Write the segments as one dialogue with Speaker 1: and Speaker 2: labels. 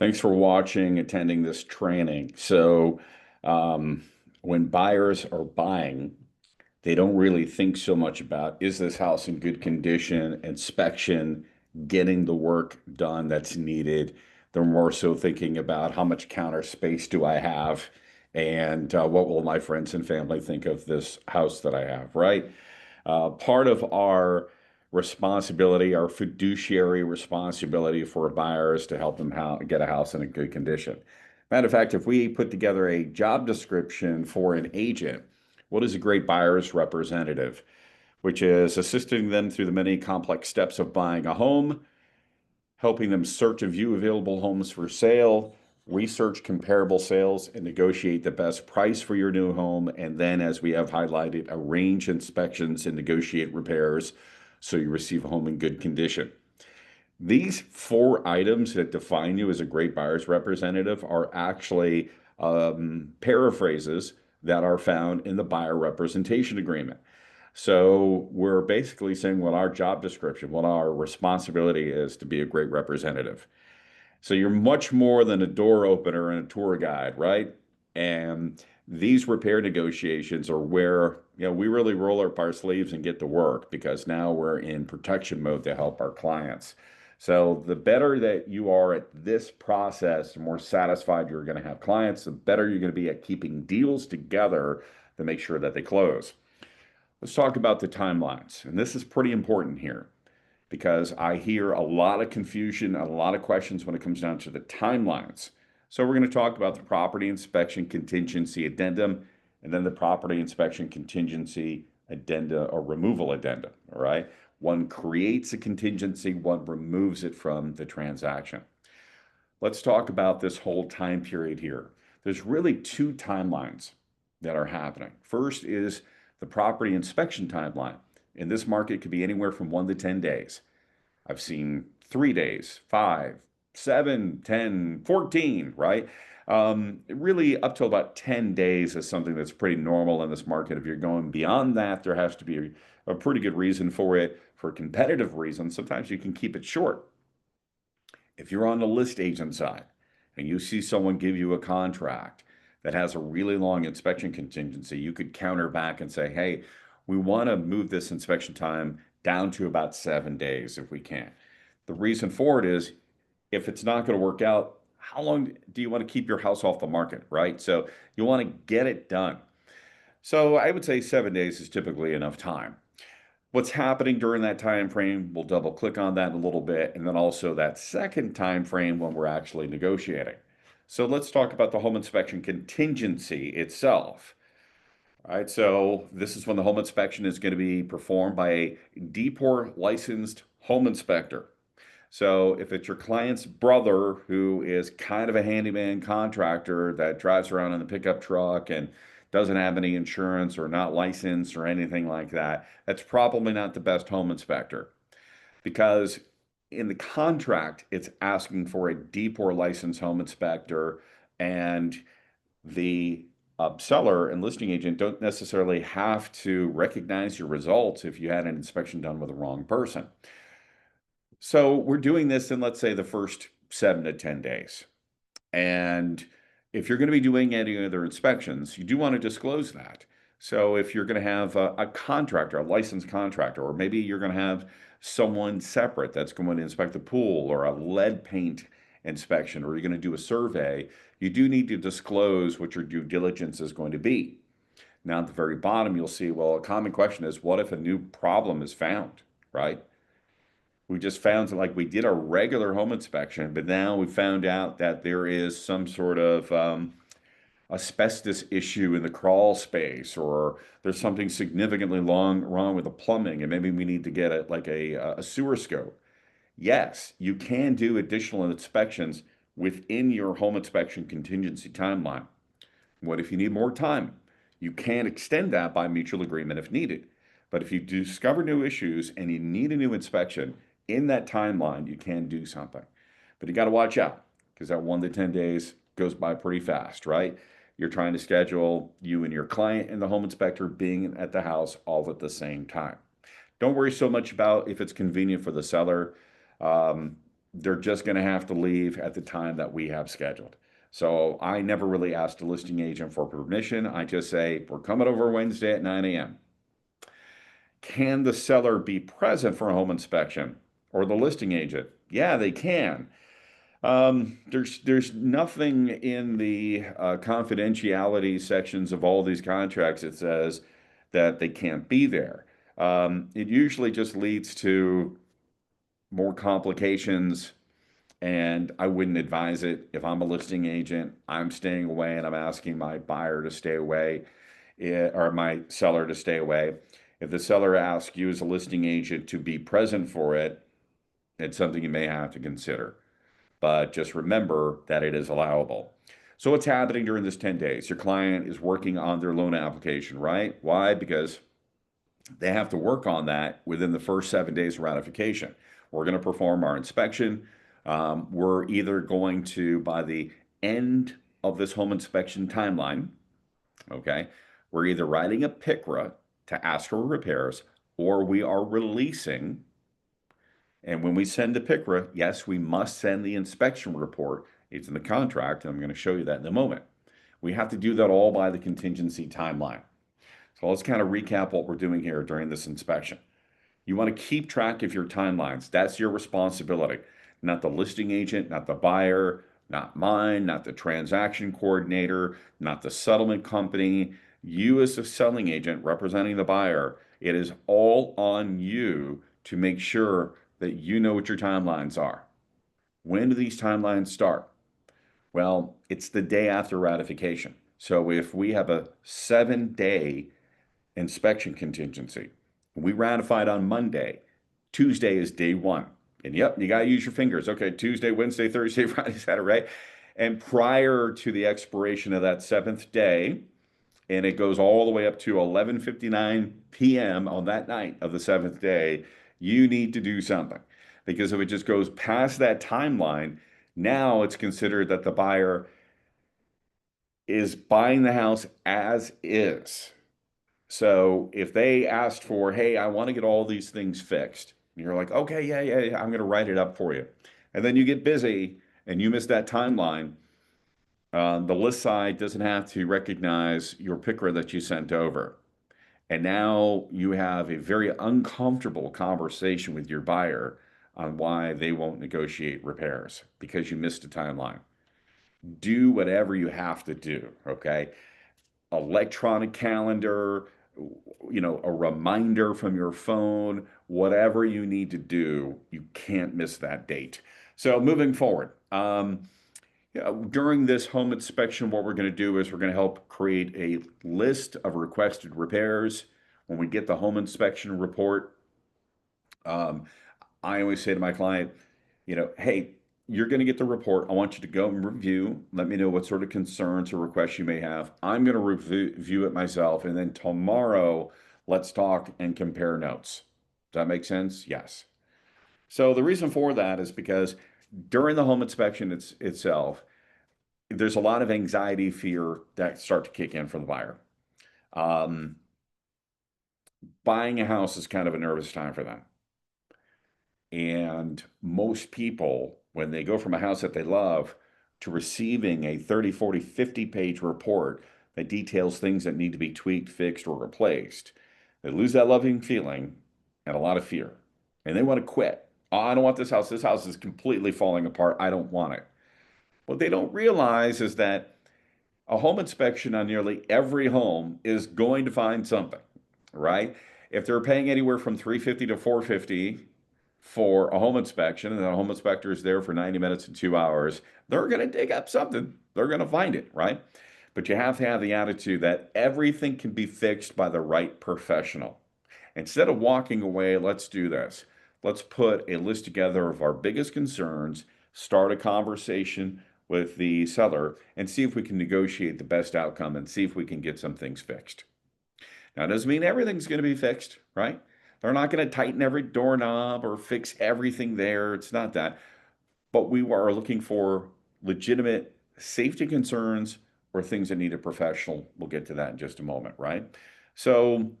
Speaker 1: Thanks for watching, attending this training. Um, when buyers are buying, they don't really think so much about, is this house in good condition, inspection, getting the work done that's needed. They're more so thinking about how much counter space do I have, and what will my friends and family think of this house that I have, right? Part of our responsibility, our fiduciary responsibility for buyers to help them get a house in a good condition. Matter of fact, if we put together a job description for an agent, what is a great buyer's representative? Which is assisting them through the many complex steps of buying a home, helping them search and view available homes for sale, research comparable sales, and negotiate the best price for your new home. And then, as we have highlighted, arrange inspections and negotiate repairs so you receive a home in good condition. These four items that define you as a great buyer's representative are actually paraphrases that are found in the buyer representation agreement. So we're basically saying what our job description, what our responsibility is to be a great representative. So you're much more than a door opener and a tour guide, right? And these repair negotiations are where, we really roll up our sleeves and get to work, because now we're in protection mode to help our clients. So the better that you are at this process, the more satisfied you're going to have clients, the better you're going to be at keeping deals together to make sure that they close. Let's talk about the timelines. And this is pretty important here, because I hear a lot of confusion and a lot of questions when it comes down to the timelines. So we're going to talk about the property inspection contingency addendum, and then the property inspection contingency addenda or removal addendum. All right. One creates a contingency, one removes it from the transaction. Let's talk about this whole time period here. There's really two timelines that are happening. First is the property inspection timeline. In this market, it could be anywhere from 1 to 10 days. I've seen 3 days, 5, 7, 10, 14, right? Really, up to about 10 days is something that's pretty normal in this market. If you're going beyond that, there has to be a pretty good reason for it. For competitive reasons, sometimes you can keep it short. If you're on the list agent side and you see someone give you a contract that has a really long inspection contingency, you could counter back and say, hey, we want to move this inspection time down to about 7 days if we can. The reason for it is, if it's not going to work out, how long do you want to keep your house off the market, right? So you want to get it done. So I would say 7 days is typically enough time. What's happening during that time frame, we'll double click on that in a little bit, and then also that second time frame when we're actually negotiating. So let's talk about the home inspection contingency itself. All right, so this is when the home inspection is going to be performed by a DPOR licensed home inspector. So if it's your client's brother who is kind of a handyman contractor that drives around in a pickup truck and doesn't have any insurance or not licensed or anything like that, that's probably not the best home inspector, because in the contract, it's asking for a DPOR licensed home inspector, and the seller and listing agent don't necessarily have to recognize your results if you had an inspection done with the wrong person. So we're doing this in, let's say, the first 7 to 10 days. And if you're going to be doing any other inspections, you do want to disclose that. So if you're going to have a contractor, a licensed contractor, or maybe you're going to have someone separate that's going to inspect the pool, or a lead paint inspection, or you're going to do a survey, you do need to disclose what your due diligence is going to be. Now, at the very bottom, you'll see, well, a common question is, what if a new problem is found, right? We just found, like, we did a regular home inspection, but now we found out that there is some sort of asbestos issue in the crawl space, or there's something significantly wrong with the plumbing, and maybe we need to get a sewer scope. Yes, you can do additional inspections within your home inspection contingency timeline. What if you need more time? You can extend that by mutual agreement if needed. But if you discover new issues and you need a new inspection in that timeline, you can do something. But you got to watch out, because that 1 to 10 days goes by pretty fast, right? You're trying to schedule you and your client and the home inspector being at the house all at the same time. Don't worry so much about if it's convenient for the seller. they're just going to have to leave at the time that we have scheduled. So I never really ask the listing agent for permission. I just say, we're coming over Wednesday at 9 a.m. Can the seller be present for a home inspection or the listing agent? Yeah, they can. There's nothing in the confidentiality sections of all these contracts that says that they can't be there. It usually just leads to more complications, and I wouldn't advise it. If I'm a listing agent, I'm staying away and I'm asking my buyer to stay away, or my seller to stay away. If the seller asks you as a listing agent to be present for it, it's something you may have to consider. But just remember that it is allowable. So what's happening during this 10 days? Your client is working on their loan application, right? Why? Because they have to work on that within the first 7 days of ratification. We're going to perform our inspection. We're either going to, by the end of this home inspection timeline, okay, we're either writing a PICRA to ask for repairs, or we are releasing. And when we send the PICRA, yes, we must send the inspection report. It's in the contract, and I'm going to show you that in a moment. We have to do that all by the contingency timeline. So let's kind of recap what we're doing here during this inspection. You want to keep track of your timelines. That's your responsibility, not the listing agent, not the buyer, not mine, not the transaction coordinator, not the settlement company. You, as the selling agent representing the buyer, it is all on you to make sure that you know what your timelines are. When do these timelines start? Well, it's the day after ratification. So if we have a 7-day inspection contingency, we ratified on Monday, Tuesday is day one. And yep, you got to use your fingers. Okay, Tuesday, Wednesday, Thursday, Friday, Saturday, right? And prior to the expiration of that seventh day, and it goes all the way up to 11:59 p.m. on that night of the seventh day, you need to do something. Because if it just goes past that timeline, now it's considered that the buyer is buying the house as is. So if they asked for, hey, I want to get all these things fixed, you're like, okay, yeah, I'm going to write it up for you. And then you get busy and you miss that timeline. The list side doesn't have to recognize your PICRA that you sent over. And now you have a very uncomfortable conversation with your buyer on why they won't negotiate repairs because you missed a timeline. Do whatever you have to do, okay? Electronic calendar, a reminder from your phone, whatever you need to do, you can't miss that date. So moving forward, during this home inspection, what we're going to do is we're going to help create a list of requested repairs. When we get the home inspection report, I always say to my client, hey, you're going to get the report. I want you to go and review. Let me know what sort of concerns or requests you may have. I'm going to review it myself. And then tomorrow, let's talk and compare notes. Does that make sense? Yes. So the reason for that is because during the home inspection itself, there's a lot of anxiety, fear that start to kick in for the buyer. Buying a house is kind of a nervous time for them. And most people, when they go from a house that they love to receiving a 30, 40, 50-page report that details things that need to be tweaked, fixed, or replaced, they lose that loving feeling and a lot of fear. And they want to quit. Oh, I don't want this house. This house is completely falling apart. I don't want it. What they don't realize is that a home inspection on nearly every home is going to find something, right? If they're paying anywhere from $350 to $450 for a home inspection, and the home inspector is there for 90 minutes and 2 hours, they're going to dig up something. They're going to find it, right? But you have to have the attitude that everything can be fixed by the right professional. Instead of walking away, let's do this. Let's put a list together of our biggest concerns, start a conversation with the seller, and see if we can negotiate the best outcome and see if we can get some things fixed. Now, it doesn't mean everything's going to be fixed, right? They're not going to tighten every doorknob or fix everything there. It's not that. But we are looking for legitimate safety concerns or things that need a professional. We'll get to that in just a moment, right? So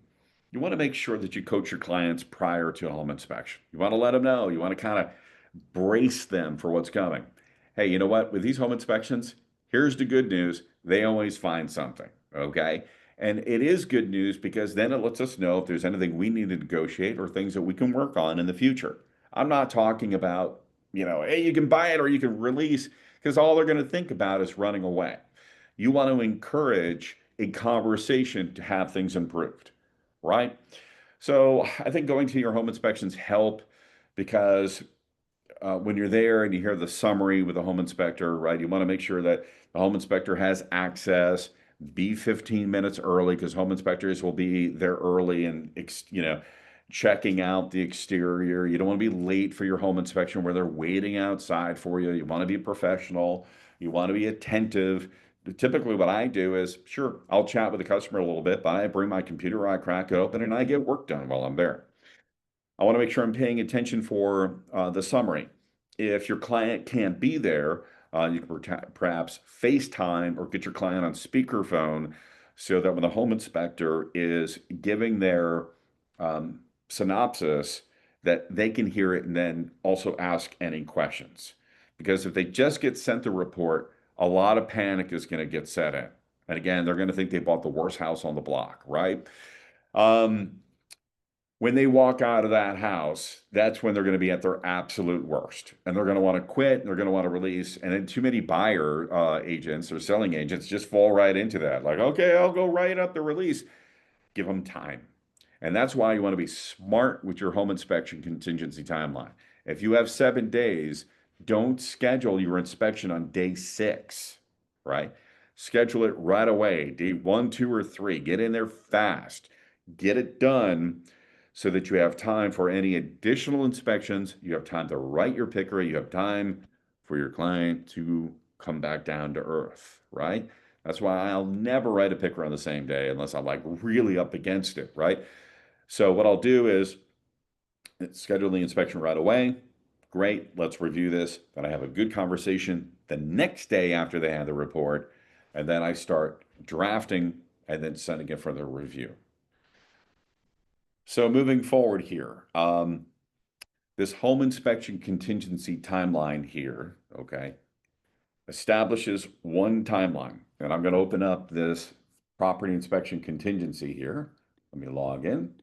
Speaker 1: you want to make sure that you coach your clients prior to a home inspection. You want to let them know. You want to kind of brace them for what's coming. Hey, you know what? With these home inspections, here's the good news. They always find something. Okay. And it is good news because then it lets us know if there's anything we need to negotiate or things that we can work on in the future. I'm not talking about, hey, you can buy it or you can release, because all they're going to think about is running away. You want to encourage a conversation to have things improved, right? So I think going to your home inspections help because when you're there and you hear the summary with the home inspector, right? You want to make sure that the home inspector has access. Be 15 minutes early because home inspectors will be there early and checking out the exterior. You don't want to be late for your home inspection where they're waiting outside for you. You want to be professional. You want to be attentive. Typically, what I do is, sure, I'll chat with the customer a little bit, but I bring my computer, I crack it open, and I get work done while I'm there. I want to make sure I'm paying attention for the summary. If your client can't be there, you can perhaps FaceTime or get your client on speakerphone so that when the home inspector is giving their synopsis, that they can hear it and then also ask any questions. Because if they just get sent the report, a lot of panic is going to get set in. And again, they're going to think they bought the worst house on the block, right? Um, when they walk out of that house, that's when they're going to be at their absolute worst. And they're going to want to quit, and they're going to want to release. And then too many buyer agents or selling agents just fall right into that. Like, okay, I'll go right up the release. Give them time. And that's why you want to be smart with your home inspection contingency timeline. If you have 7 days, don't schedule your inspection on day 6, right? Schedule it right away, day 1, 2, or 3. Get in there fast. Get it done so that you have time for any additional inspections. You have time to write your PICRA. You have time for your client to come back down to earth, right? That's why I'll never write a PICRA on the same day unless I'm like really up against it, right? So what I'll do is schedule the inspection right away. Great, let's review this. Then I have a good conversation the next day after they have the report, and then I start drafting and then sending it for their review. So moving forward here, this home inspection contingency timeline here, okay, establishes one timeline. And I'm going to open up this property inspection contingency here. Let me log in.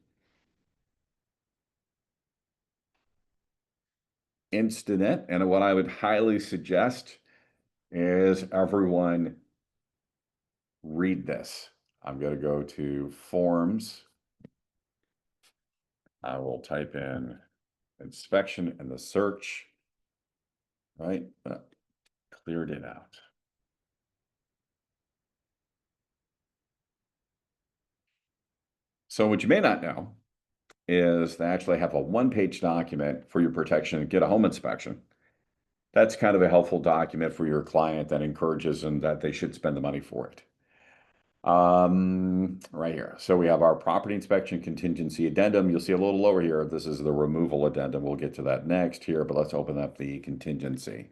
Speaker 1: Instanet. And what I would highly suggest is everyone read this. I'm going to go to forms. I will type in inspection in the search, right? Cleared it out. So what you may not know is they actually have a one-page document for your protection and get a home inspection. That's kind of a helpful document for your client that encourages them that they should spend the money for it. Right here. So we have our property inspection contingency addendum. You'll see a little lower here. This is the removal addendum. We'll get to that next here, but let's open up the contingency.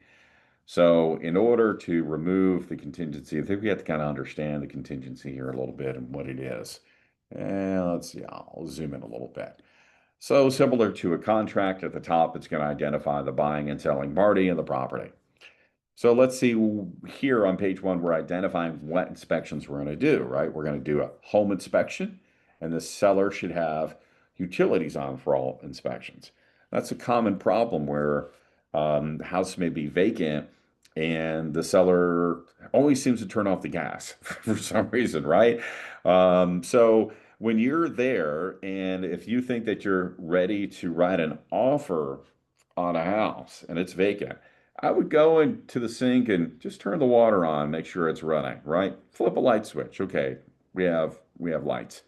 Speaker 1: So in order to remove the contingency, I think we have to kind of understand the contingency here a little bit and what it is. And let's see, I'll zoom in a little bit. So similar to a contract at the top, it's going to identify the buying and selling party and the property. So let's see here on page 1, we're identifying what inspections we're going to do, right? We're going to do a home inspection, and the seller should have utilities on for all inspections. That's a common problem where the house may be vacant and the seller always seems to turn off the gas for some reason, right? So when you're there and if you think that you're ready to write an offer on a house and it's vacant, I would go into the sink and just turn the water on, make sure it's running, right? Flip a light switch. Okay, we have lights.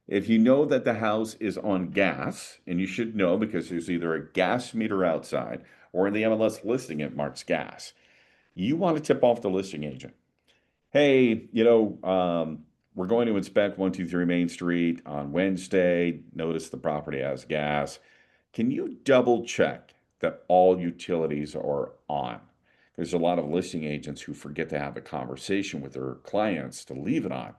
Speaker 1: If you know that the house is on gas, and you should know because there's either a gas meter outside or in the MLS listing it marks gas, you want to tip off the listing agent. Hey, we're going to inspect 123 Main Street on Wednesday. Notice the property has gas. Can you double check that all utilities are on? There's a lot of listing agents who forget to have a conversation with their clients to leave it on.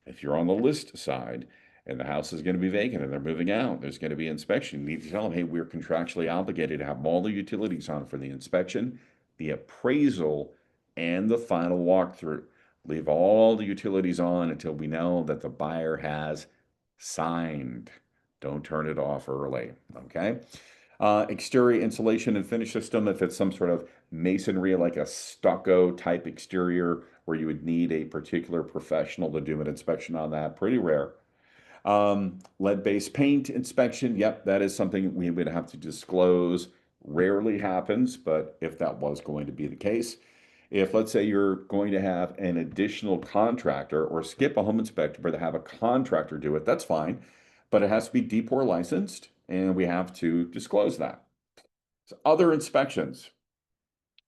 Speaker 1: If you're on the list side and the house is going to be vacant and they're moving out. There's going to be inspection. You need to tell them, hey, we're contractually obligated to have all the utilities on for the inspection, the appraisal, and the final walkthrough. Leave all the utilities on until we know that the buyer has signed. Don't turn it off early, okay? Exterior insulation and finish system, if it's some sort of masonry, like a stucco type exterior where you would need a particular professional to do an inspection on that, pretty rare. Lead-based paint inspection, yep, that is something we would have to disclose. Rarely happens, but if that was going to be the case, if let's say you're going to have an additional contractor or skip a home inspector, but have a contractor do it, that's fine, but it has to be DPOR licensed, and we have to disclose that. So other inspections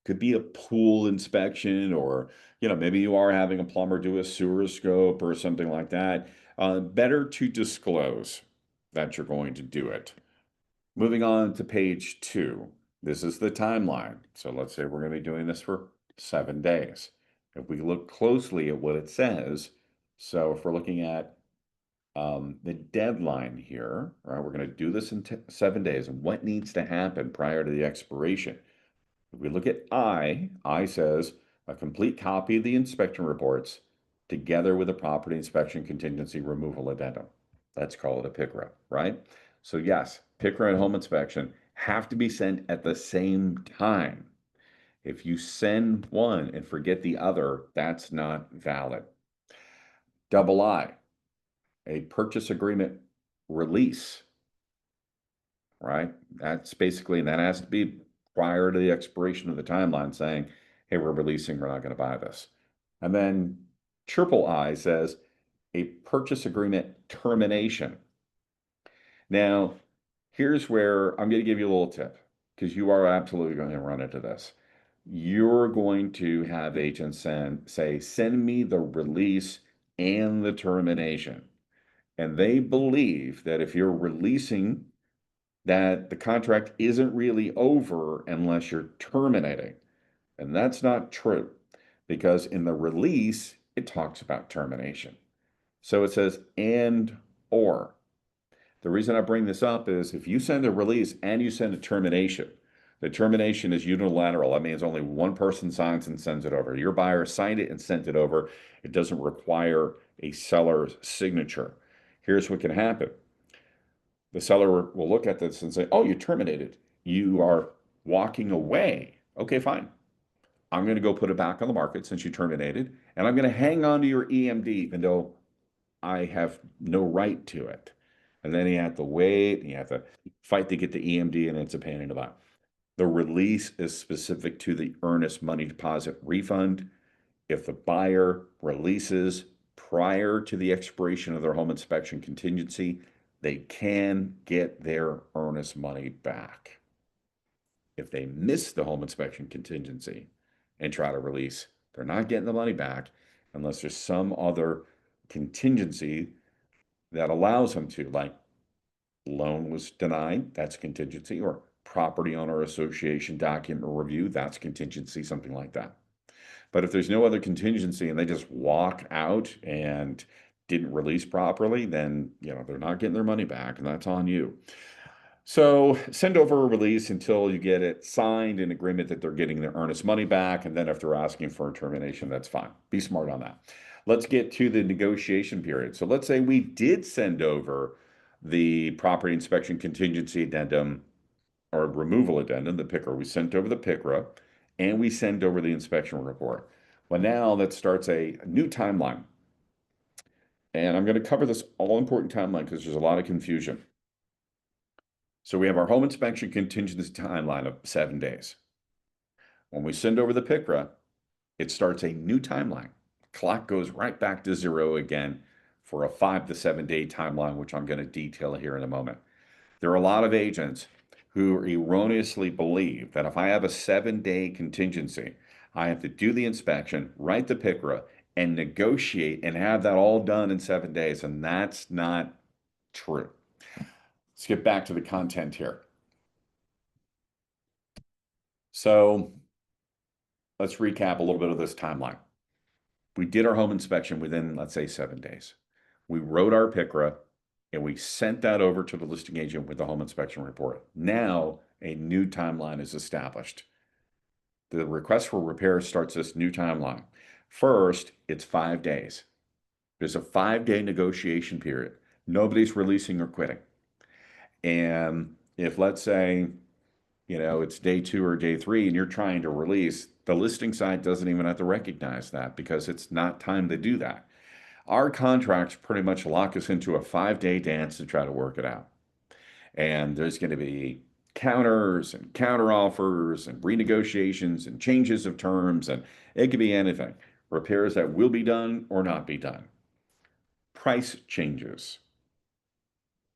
Speaker 1: could be a pool inspection, or maybe you are having a plumber do a sewer scope or something like that. Better to disclose that you're going to do it. Moving on to page 2. This is the timeline. So let's say we're going to be doing this for 7 days. If we look closely at what it says, so if we're looking at the deadline here, right, we're going to do this in 7 days, and what needs to happen prior to the expiration. If we look at I says a complete copy of the inspection reports together with a property inspection contingency removal addendum. Let's call it a PICRA, right? So yes, PICRA and home inspection have to be sent at the same time. If you send one and forget the other, that's not valid. Double I, a purchase agreement release, right? That's basically, and that has to be prior to the expiration of the timeline saying, hey, we're releasing, we're not going to buy this. And then triple I says a purchase agreement termination. Now, here's where I'm going to give you a little tip, because you are absolutely going to run into this. You're going to have agents say, send me the release and the termination. And they believe that if you're releasing, that the contract isn't really over unless you're terminating. And that's not true, because in the release, it talks about termination. So it says and or. The reason I bring this up is if you send a release and you send a termination, the termination is unilateral. That means only one person signs and sends it over. Your buyer signed it and sent it over. It doesn't require a seller's signature. Here's what can happen. The seller will look at this and say, oh, you terminated. You are walking away. Okay, fine. I'm going to go put it back on the market since you terminated, and I'm going to hang on to your EMD even though I have no right to it. And then you have to wait, and you have to fight to get the EMD, and it's a pain in the butt. The release is specific to the earnest money deposit refund. If the buyer releases prior to the expiration of their home inspection contingency, they can get their earnest money back. If they miss the home inspection contingency and try to release, they're not getting the money back unless there's some other contingency that allows them to, like loan was denied, that's contingency, or property owner association document review, that's contingency, something like that. But if there's no other contingency and they just walk out and didn't release properly, then they're not getting their money back, and that's on you. So send over a release until you get it signed in agreement that they're getting their earnest money back. And then if they're asking for a termination, that's fine. Be smart on that. Let's get to the negotiation period. So let's say we did send over the property inspection contingency addendum or removal addendum, the PICRA. We sent over the PICRA and we send over the inspection report. Well, now that starts a new timeline. And I'm going to cover this all important timeline because there's a lot of confusion. So we have our home inspection contingency timeline of 7 days. When we send over the PICRA, it starts a new timeline. Clock goes right back to 0 again for a 5 to 7 day timeline, which I'm going to detail here in a moment. There are a lot of agents who erroneously believe that if I have a 7-day contingency, I have to do the inspection, write the PICRA, and negotiate and have that all done in 7 days. And that's not true. Let's get back to the content here. So let's recap a little bit of this timeline. We did our home inspection within, let's say, 7 days. We wrote our PICRA and we sent that over to the listing agent with the home inspection report. Now a new timeline is established. The request for repair starts this new timeline. First, it's 5 days. There's a 5 day negotiation period. Nobody's releasing or quitting. And if, let's say, it's day 2 or day 3 and you're trying to release, the listing side doesn't even have to recognize that because it's not time to do that. Our contracts pretty much lock us into a 5 day dance to try to work it out. And there's going to be counters and counter offers and renegotiations and changes of terms, and it could be anything. Repairs that will be done or not be done. Price changes,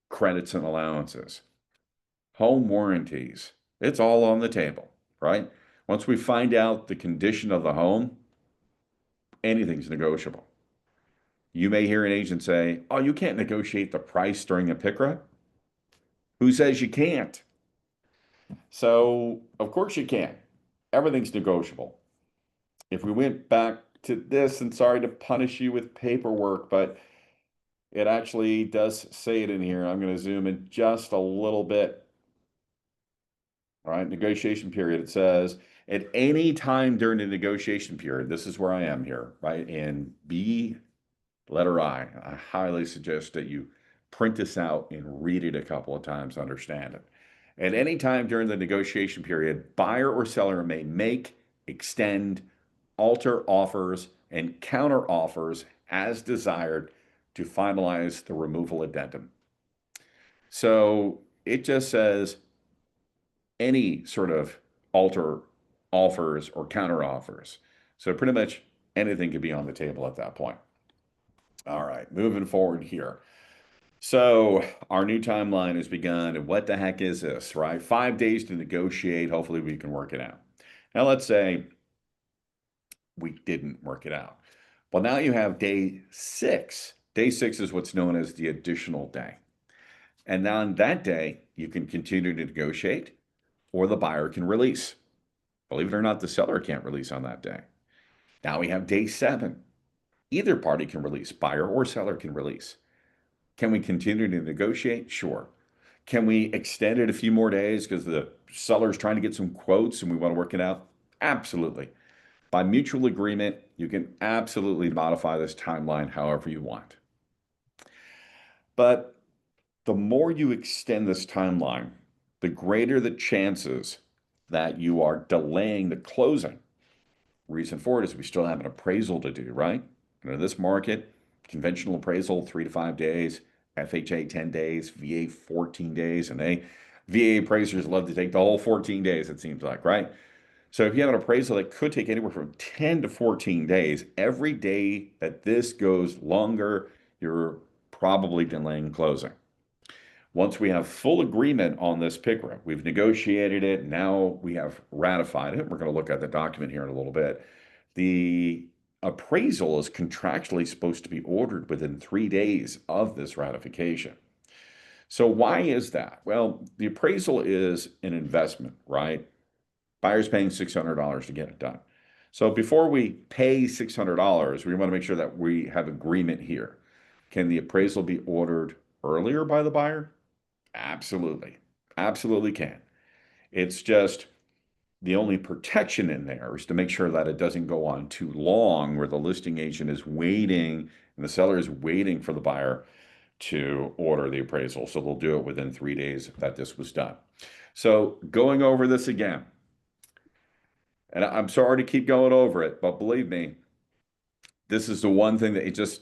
Speaker 1: credits and allowances, home warranties. It's all on the table, right? Once we find out the condition of the home, anything's negotiable. You may hear an agent say, "Oh, you can't negotiate the price during a PICRA." Who says you can't? So, of course you can. Everything's negotiable. If we went back to this, and sorry to punish you with paperwork, but it actually does say it in here. I'm going to zoom in just a little bit. All right, negotiation period. It says at any time during the negotiation period, this is where I am here, right? And B, letter I highly suggest that you print this out and read it a couple of times to understand it. At any time during the negotiation period, buyer or seller may make, extend, alter offers, and counter offers as desired to finalize the removal addendum. So it just says any sort of alter offers or counter offers. So pretty much anything could be on the table at that point. All right, moving forward here. So our new timeline has begun. And what the heck is this, right? 5 days to negotiate. Hopefully we can work it out. Now let's say we didn't work it out. Well, now you have day 6. Day 6 is what's known as the additional day. And now on that day, you can continue to negotiate or the buyer can release. Believe it or not, the seller can't release on that day. Now we have day 7. Either party can release, buyer or seller can release. Can we continue to negotiate? Sure. Can we extend it a few more days because the seller's trying to get some quotes and we want to work it out? Absolutely. By mutual agreement, you can absolutely modify this timeline however you want. But the more you extend this timeline, the greater the chances that you are delaying the closing. Reason for it is we still have an appraisal to do, right? And in this market, conventional appraisal, 3 to 5 days, FHA 10 days, VA 14 days, and VA appraisers love to take the whole 14 days, it seems like, right? So if you have an appraisal that could take anywhere from 10 to 14 days, every day that this goes longer, you're probably delaying closing. Once we have full agreement on this PICRA, we've negotiated it, now we have ratified it. We're going to look at the document here in a little bit. The appraisal is contractually supposed to be ordered within 3 days of this ratification. So why is that? Well, the appraisal is an investment, right? Buyer's paying $600 to get it done. So before we pay $600, we want to make sure that we have agreement here. Can the appraisal be ordered earlier by the buyer? Absolutely. Absolutely can. It's just the only protection in there is to make sure that it doesn't go on too long where the listing agent is waiting and the seller is waiting for the buyer to order the appraisal. So they'll do it within 3 days that this was done. So going over this again, and I'm sorry to keep going over it, but believe me, this is the one thing that it just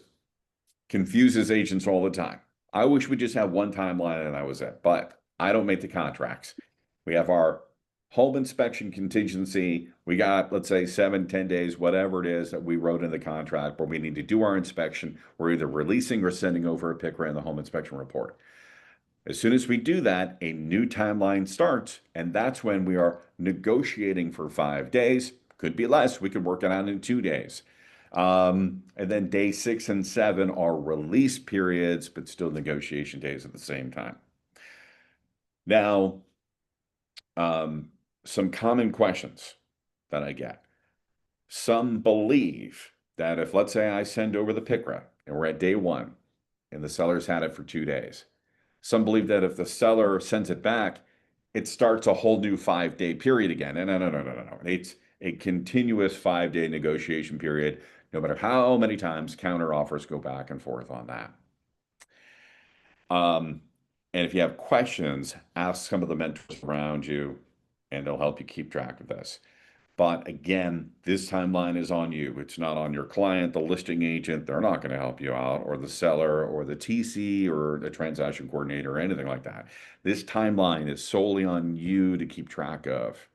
Speaker 1: confuses agents all the time. I wish we just had one timeline and that was it, but I don't make the contracts. We have our home inspection contingency. We got, let's say, 7, 10 days, whatever it is that we wrote in the contract where we need to do our inspection. We're either releasing or sending over a PICRA in the home inspection report. As soon as we do that, a new timeline starts, and that's when we are negotiating for 5 days. Could be less. We could work it out in 2 days. And then day 6 and 7 are release periods, but still negotiation days at the same time. Now, some common questions that I get. Some believe that if, let's say, I send over the PICRA and we're at day 1, and the seller's had it for 2 days. Some believe that if the seller sends it back, it starts a whole new 5-day period again. And no, no, no, no, no, no. It's a continuous 5-day negotiation period, no matter how many times counter offers go back and forth on that. Um, and if you have questions, ask some of the mentors around you, and they'll help you keep track of this. But again, this timeline is on you. It's not on your client, the listing agent. They're not going to help you out, or the seller, or the TC, or the transaction coordinator, or anything like that. This timeline is solely on you to keep track of.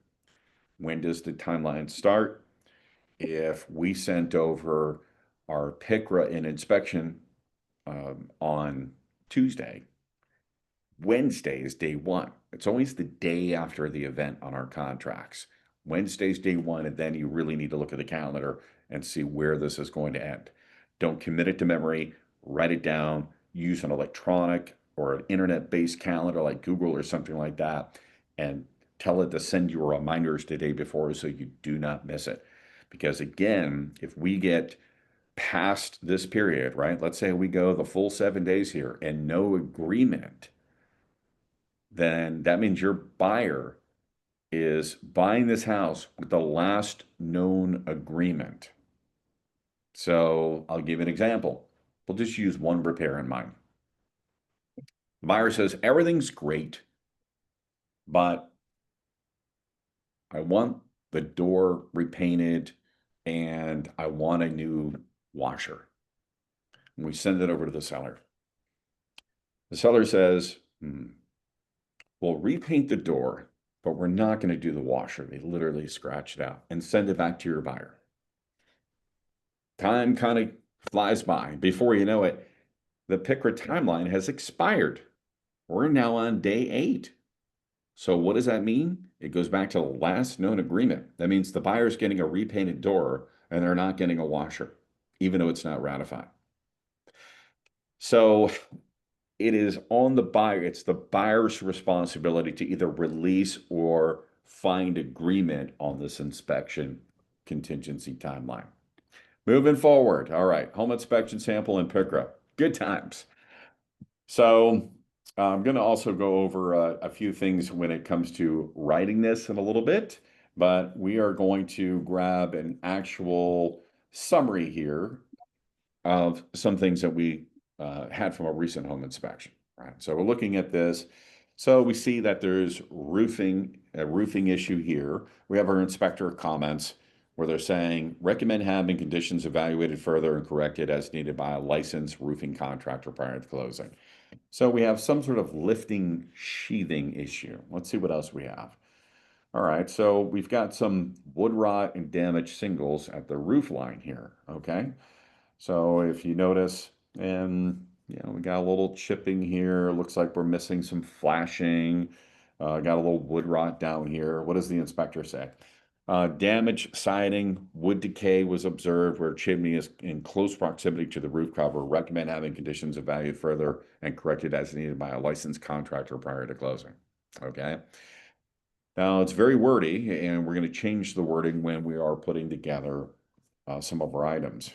Speaker 1: When does the timeline start? If we sent over our PICRA in inspection on Tuesday, Wednesday is day one. It's always the day after the event on our contracts. Wednesday's day one, and then you really need to look at the calendar and see where this is going to end. Don't commit it to memory, write it down, use an electronic or an internet-based calendar like Google or something like that, and tell it to send you reminders the day before so you do not miss it. Because again, if we get past this period, right? Let's say we go the full 7 days here and no agreement, then that means your buyer is buying this house with the last known agreement. So I'll give you an example. We'll just use one repair in mind. The buyer says, everything's great, but I want the door repainted and I want a new washer. And we send it over to the seller. The seller says, we'll repaint the door, but we're not going to do the washer. They literally scratch it out and send it back to your buyer. Time kind of flies by. Before you know it, the PICRA timeline has expired. We're now on day 8. So what does that mean? It goes back to the last known agreement. That means the buyer's getting a repainted door and they're not getting a washer, even though it's not ratified. So it is on the buyer. It's the buyer's responsibility to either release or find agreement on this inspection contingency timeline. Moving forward. All right. Home inspection sample and PICRA. Good times. So I'm going to also go over a few things when it comes to writing this in a little bit, but we are going to grab an actual summary here of some things that we had from a recent home inspection. Right. So we're looking at this. So we see that there's a roofing issue here. We have our inspector comments where they're saying, recommend having conditions evaluated further and corrected as needed by a licensed roofing contractor prior to closing. So we have some sort of lifting sheathing issue. Let's see what else we have. All right, so we've got some wood rot and damaged shingles at the roof line here, okay? So if you notice, and we got a little chipping here. Looks like we're missing some flashing. Got a little wood rot down here. What does the inspector say? Damaged siding, wood decay was observed where chimney is in close proximity to the roof cover. Recommend having conditions evaluated further and corrected as needed by a licensed contractor prior to closing. Okay. Now it's very wordy, and we're going to change the wording when we are putting together some of our items.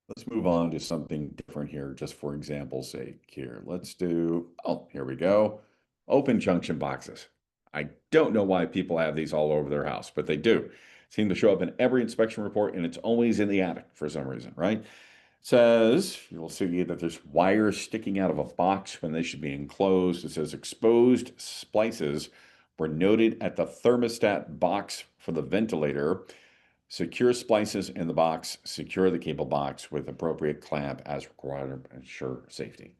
Speaker 1: Let's move on to something different here, just for example's sake here. Let's do, here we go. Open junction boxes. I don't know why people have these all over their house, but they do. Seem to show up in every inspection report, and it's always in the attic for some reason, right? It says, you'll see that there's wires sticking out of a box when they should be enclosed. It says exposed splices were noted at the thermostat box for the ventilator. Secure splices in the box, secure the cable box with appropriate clamp as required to ensure safety.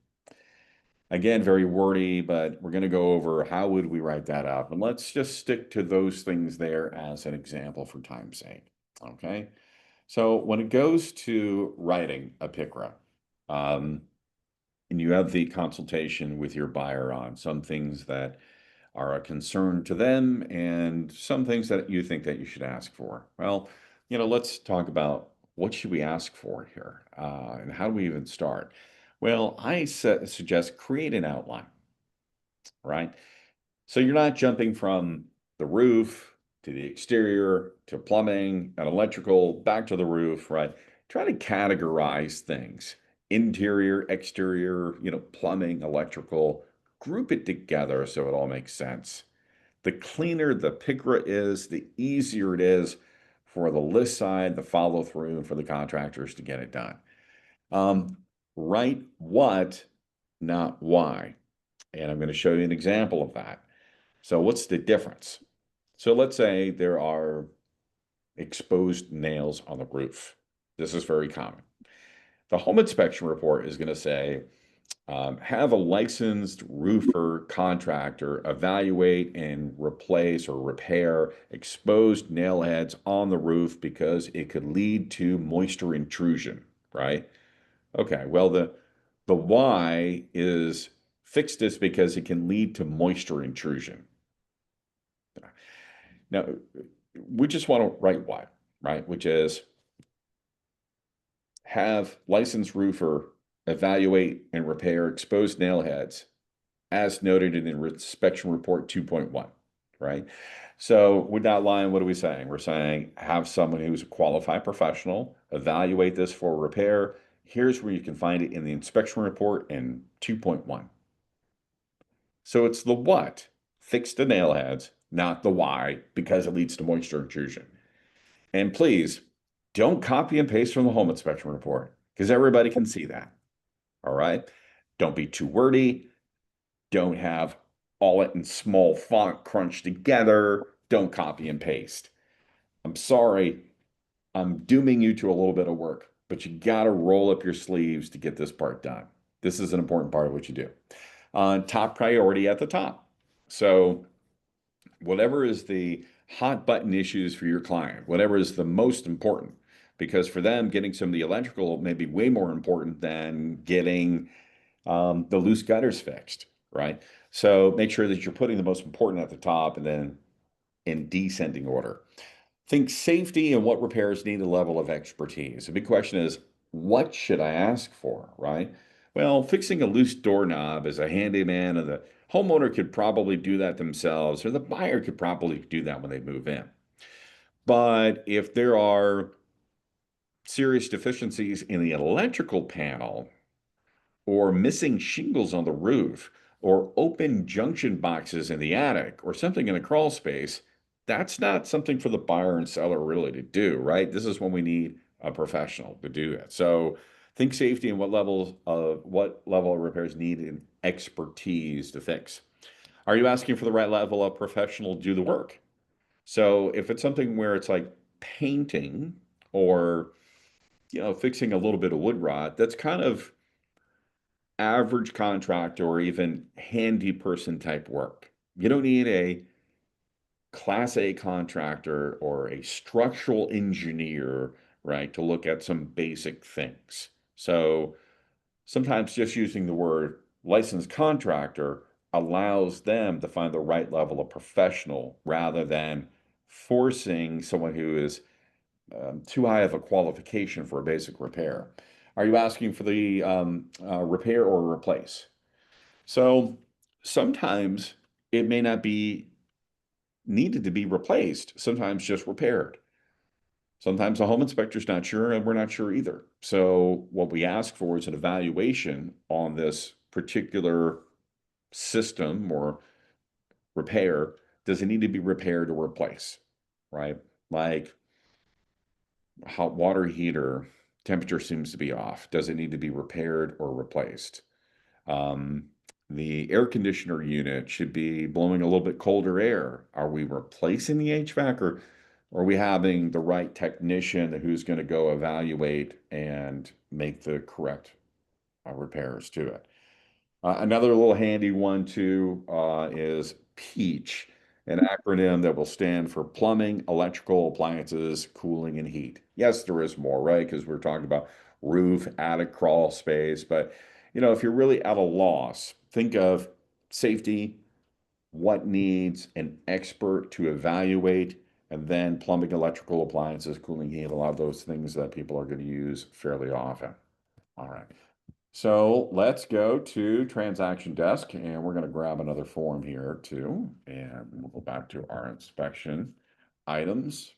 Speaker 1: Again, very wordy, but we're going to go over how would we write that up. And let's just stick to those things there as an example for time's sake. Okay. So when it goes to writing a PICRA, and you have the consultation with your buyer on some things that are a concern to them and some things that you think that you should ask for. Well, let's talk about what should we ask for here and how do we even start? Well, I suggest create an outline, right? So you're not jumping from the roof to the exterior to plumbing and electrical back to the roof, right? Try to categorize things interior, exterior, plumbing, electrical, group it together so it all makes sense. The cleaner the PICRA is, the easier it is for the list side, the follow through, and for the contractors to get it done. Um, write what, not why. And I'm going to show you an example of that. So, what's the difference? So, let's say there are exposed nails on the roof. This is very common. The home inspection report is going to say, have a licensed roofer contractor evaluate and replace or repair exposed nail heads on the roof because it could lead to moisture intrusion, right? Okay, well, the why is fix this because it can lead to moisture intrusion. Now, we just want to write why, right? Which is have licensed roofer evaluate and repair exposed nail heads as noted in the inspection report 2.1, right? So with that line, what are we saying? We're saying have someone who's a qualified professional evaluate this for repair. Here's where you can find it in the inspection report in 2.1. So it's the what, fix the nail heads, not the why, because it leads to moisture intrusion. And please don't copy and paste from the home inspection report because everybody can see that. All right. Don't be too wordy. Don't have all it in small font crunched together. Don't copy and paste. I'm sorry, I'm dooming you to a little bit of work, but you got to roll up your sleeves to get this part done. This is an important part of what you do. Top priority at the top. So, whatever is the hot button issues for your client, whatever is the most important, because for them, getting some of the electrical may be way more important than getting the loose gutters fixed, right? So make sure that you're putting the most important at the top and then in descending order. Think safety and what repairs need a level of expertise. The big question is, what should I ask for, right? Well, fixing a loose doorknob as a handyman and the homeowner could probably do that themselves, or the buyer could probably do that when they move in. But if there are serious deficiencies in the electrical panel, or missing shingles on the roof, or open junction boxes in the attic, or something in a crawl space, that's not something for the buyer and seller really to do, right? This is when we need a professional to do that. So think safety and what level of repairs need an expertise to fix. Are you asking for the right level of professional to do the work? So if it's something where it's like painting or fixing a little bit of wood rot, that's kind of average contractor or even handy person type work. You don't need a class A contractor or a structural engineer, right, to look at some basic things. So sometimes just using the word licensed contractor allows them to find the right level of professional rather than forcing someone who is too high of a qualification for a basic repair. Are you asking for the repair or replace? So sometimes it may not be needed to be replaced, sometimes just repaired. Sometimes the home inspector's not sure, and we're not sure either. So what we ask for is an evaluation on this particular system or repair. Does it need to be repaired or replaced? Right? Like hot water heater, temperature seems to be off. Does it need to be repaired or replaced? Um, the air conditioner unit should be blowing a little bit colder air. Are we replacing the HVAC or are we having the right technician who's going to go evaluate and make the correct repairs to it? Another little handy one too is PEACH, an acronym that will stand for plumbing, electrical, appliances, cooling, and heat. Yes, there is more, right? Because we're talking about roof, attic, crawl space. But if you're really at a loss, think of safety, what needs an expert to evaluate, and then plumbing, electrical, appliances, cooling, heat, a lot of those things that people are going to use fairly often. All right. So let's go to transaction desk and we're going to grab another form here too. And we'll go back to our inspection items.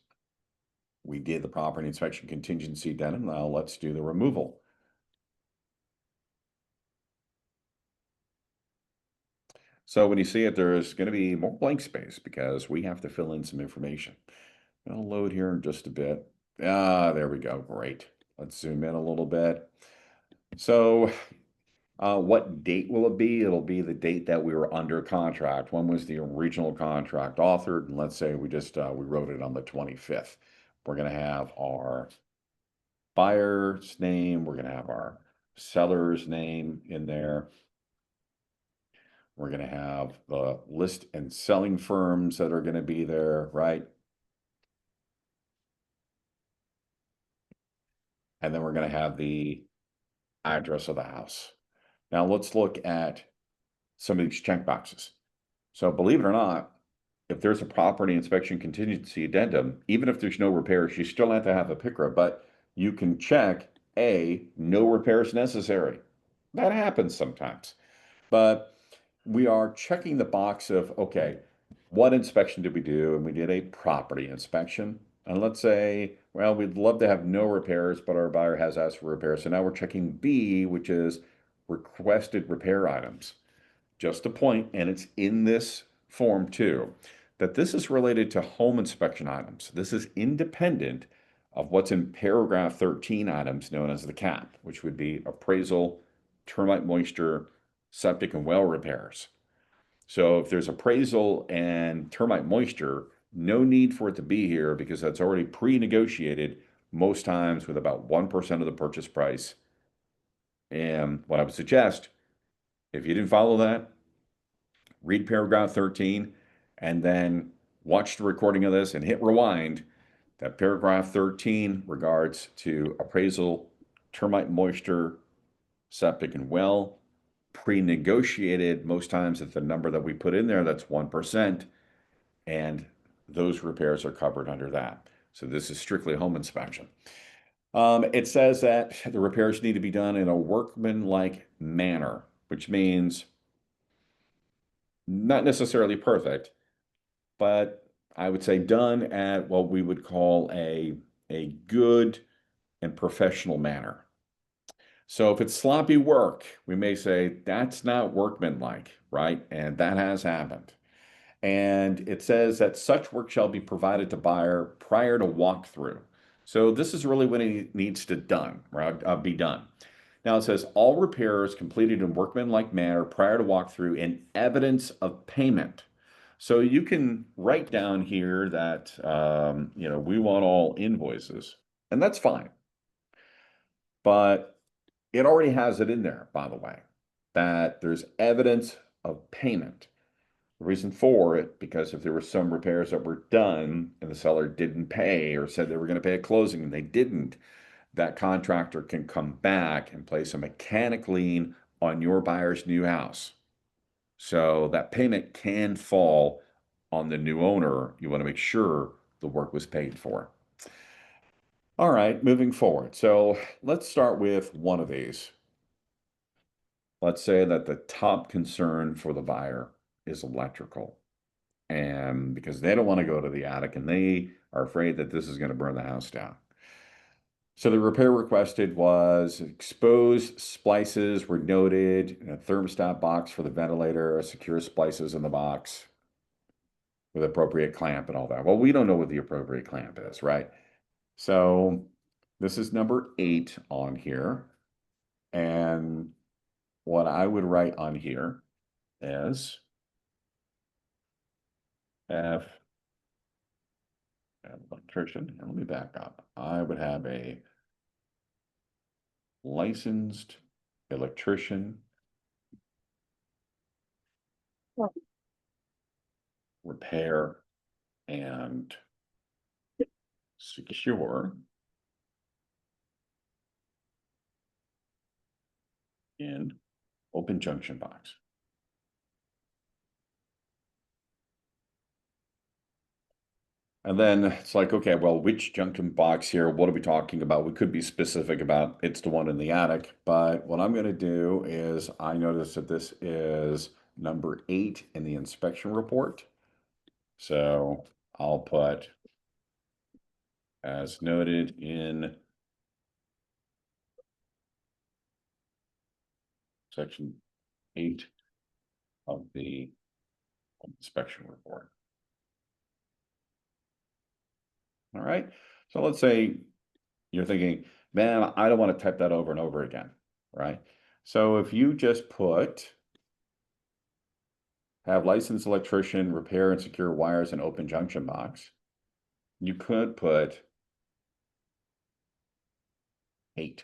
Speaker 1: We did the property inspection contingency addendum. Now let's do the removal. So when you see it, there's going to be more blank space because we have to fill in some information. I'll load here in just a bit. Ah, there we go. Great. Let's zoom in a little bit. So what date will it be? It'll be the date that we were under contract. When was the original contract authored? And let's say we just we wrote it on the 25th. We're going to have our buyer's name. We're going to have our seller's name in there. We're going to have the list and selling firms that are going to be there, right? And then we're going to have the address of the house. Now let's look at some of these checkboxes. So believe it or not, if there's a property inspection contingency addendum, even if there's no repairs, you still have to have a PICRA, but you can check A, no repairs necessary. That happens sometimes. But we are checking the box of, okay, what inspection did we do? And we did a property inspection. And let's say, well, we'd love to have no repairs, but our buyer has asked for repairs. So now we're checking B, which is requested repair items. Just a point, and it's in this form too, that this is related to home inspection items. This is independent of what's in paragraph 13 items known as the CAP, which would be appraisal, termite moisture, septic and well repairs. So if there's appraisal and termite moisture, no need for it to be here because that's already pre-negotiated most times with about 1% of the purchase price. And what I would suggest, if you didn't follow that, read paragraph 13 and then watch the recording of this and hit rewind. That paragraph 13 regards to appraisal, termite moisture, septic and well, pre-negotiated most times at the number that we put in there, that's 1%, and those repairs are covered under that. So this is strictly home inspection. It says that the repairs need to be done in a workmanlike manner, which means not necessarily perfect, but I would say done at what we would call a good and professional manner. So if it's sloppy work, we may say that's not workmanlike, right? And that has happened. And it says that such work shall be provided to buyer prior to walkthrough. So this is really when it needs to be done. Now it says all repairs completed in workmanlike manner prior to walkthrough and evidence of payment. So you can write down here that we want all invoices, and that's fine. But it already has it in there, by the way, that there's evidence of payment. The reason for it, because if there were some repairs that were done and the seller didn't pay or said they were going to pay at closing and they didn't, that contractor can come back and place a mechanic lien on your buyer's new house. So that payment can fall on the new owner. You want to make sure the work was paid for. All right, moving forward. So let's start with one of these. Let's say that the top concern for the buyer is electrical. And because they don't want to go to the attic and they are afraid that this is going to burn the house down. So the repair requested was exposed splices were noted, a thermostat box for the ventilator, secure splices in the box with appropriate clamp and all that. Well, we don't know what the appropriate clamp is, right? So this is number 8 on here. And what I would write on here is F electrician. And let me back up. I would have a licensed electrician repair and secure in open junction box. And then it's like, okay, well, which junction box here? What are we talking about? We could be specific about it's the one in the attic, but what I'm going to do is I notice that this is number 8 in the inspection report. So I'll put as noted in section 8 of the inspection report. All right. So let's say you're thinking, man, I don't want to type that over and over again, right? So if you just have licensed electrician repair and secure wires in open junction box, you could put 8,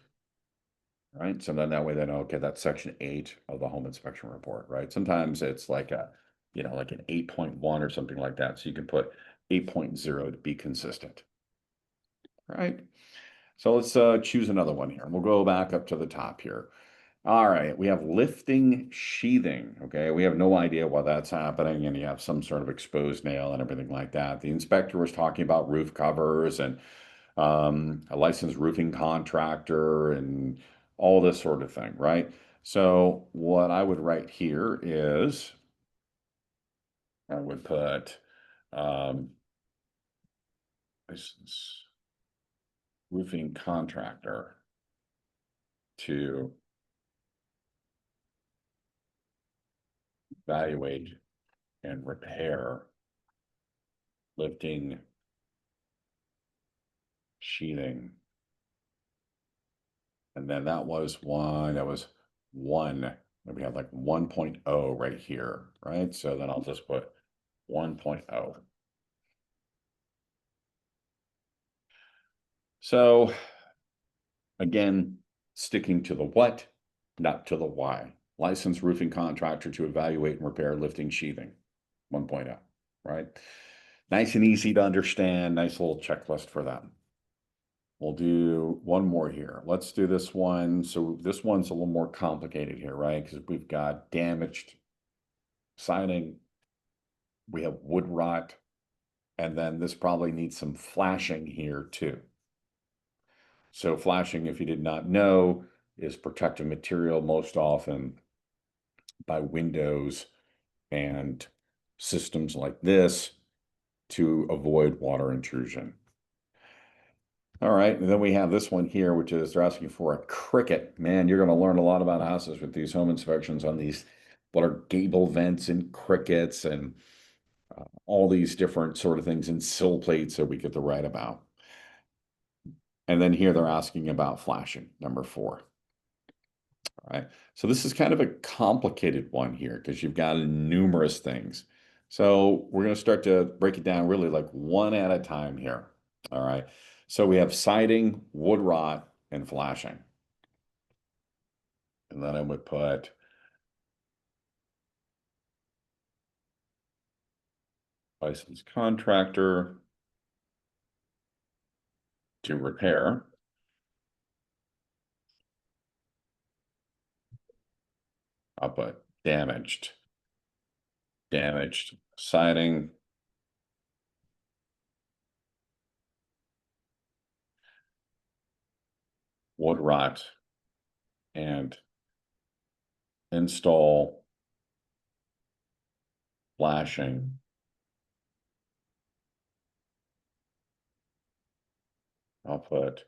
Speaker 1: right? So then that way they know, okay, that's section 8 of the home inspection report, right? Sometimes it's like like an 8.1 or something like that. So you can put 8.0 to be consistent, right? So let's choose another one here. We'll go back up to the top here. All right, we have lifting sheathing. Okay, we have no idea why that's happening, and you have some sort of exposed nail and everything like that. The inspector was talking about roof covers and a licensed roofing contractor and all this sort of thing, right? So what I would write here is I would put licensed roofing contractor to evaluate and repair lifting sheathing. And then that was one. We have like 1.0 right here, right? So then I'll just put 1.0. So again, sticking to the what, not to the why. Licensed roofing contractor to evaluate and repair lifting sheathing, 1.0, right? Nice and easy to understand. Nice little checklist for them. We'll do one more here. Let's do this one. So this one's a little more complicated here, right? Because we've got damaged siding, we have wood rot, and then this probably needs some flashing here too. So flashing, if you did not know, is protective material most often by windows and systems like this to avoid water intrusion. All right, and then we have this one here, which is they're asking for a cricket. Man, you're going to learn a lot about houses with these home inspections on these, what are gable vents and crickets and all these different sort of things and sill plates that we get to write about. And then here they're asking about flashing, number 4. All right, so this is kind of a complicated one here because you've got numerous things. So we're going to start to break it down really like one at a time here. All right, so we have siding, wood rot, and flashing. And then I would put licensed contractor to repair. I'll put damaged siding, wood rot, and install flashing I'll put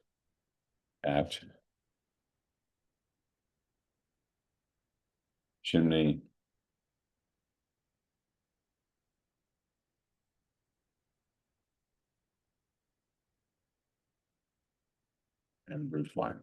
Speaker 1: at chimney and roof line.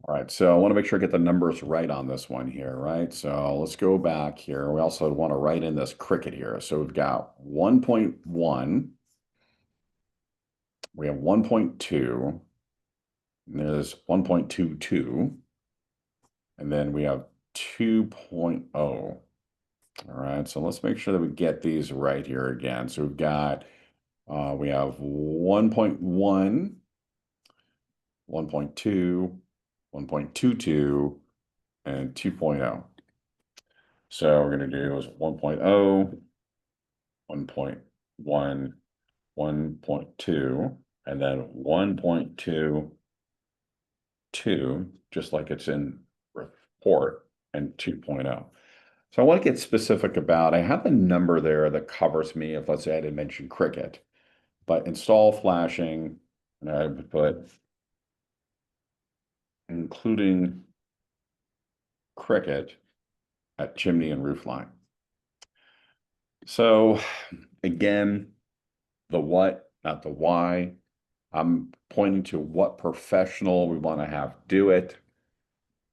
Speaker 1: All right, so I want to make sure I get the numbers right on this one here, right? So let's go back here. We also want to write in this cricket here. So we've got 1.1, we have 1.2, and there's 1.22, and then we have 2.0. All right, so let's make sure that we get these right here again. So we've got, we have 1.1, 1.2, 1.22, and 2.0. So we're going to do is 1.0, 1.1, 1.2, and then 1.22, just like it's in report, and 2.0. So I want to get specific about, I have a number there that covers me if, let's say I didn't mention cricket, but install flashing, And I would put including cricket at chimney and roof line. So again, the what, not the why. I'm pointing to what professional we want to have do it.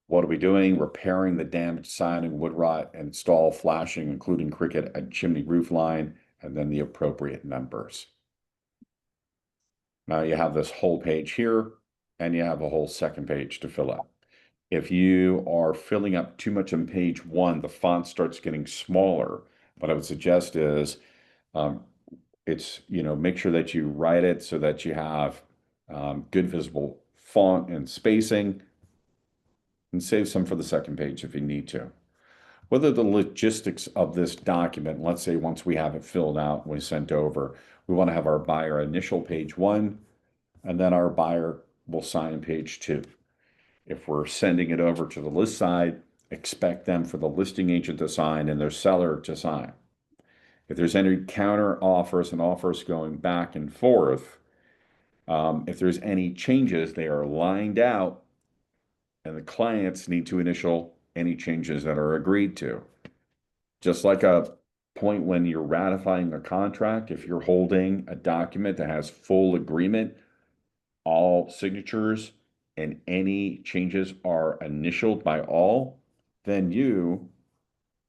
Speaker 1: What are we doing? Repairing the damaged siding, wood rot, and install flashing, including cricket at chimney roof line, and then the appropriate numbers. Now you have this whole page here, and you have a whole second page to fill out. If you are filling up too much on page one, the font starts getting smaller. What I would suggest is make sure that you write it so that you have good visible font and spacing, and save some for the second page if you need to. Whether the logistics of this document, let's say once we have it filled out and we sent over, we want to have our buyer initial page one, and then our buyer will sign page two. If we're sending it over to the list side, expect them for the listing agent to sign and their seller to sign. If there's any counter offers and offers going back and forth, if there's any changes, they are lined out and the clients need to initial any changes that are agreed to. Just like a point when you're ratifying a contract, if you're holding a document that has full agreement, all signatures, and any changes are initialed by all, then you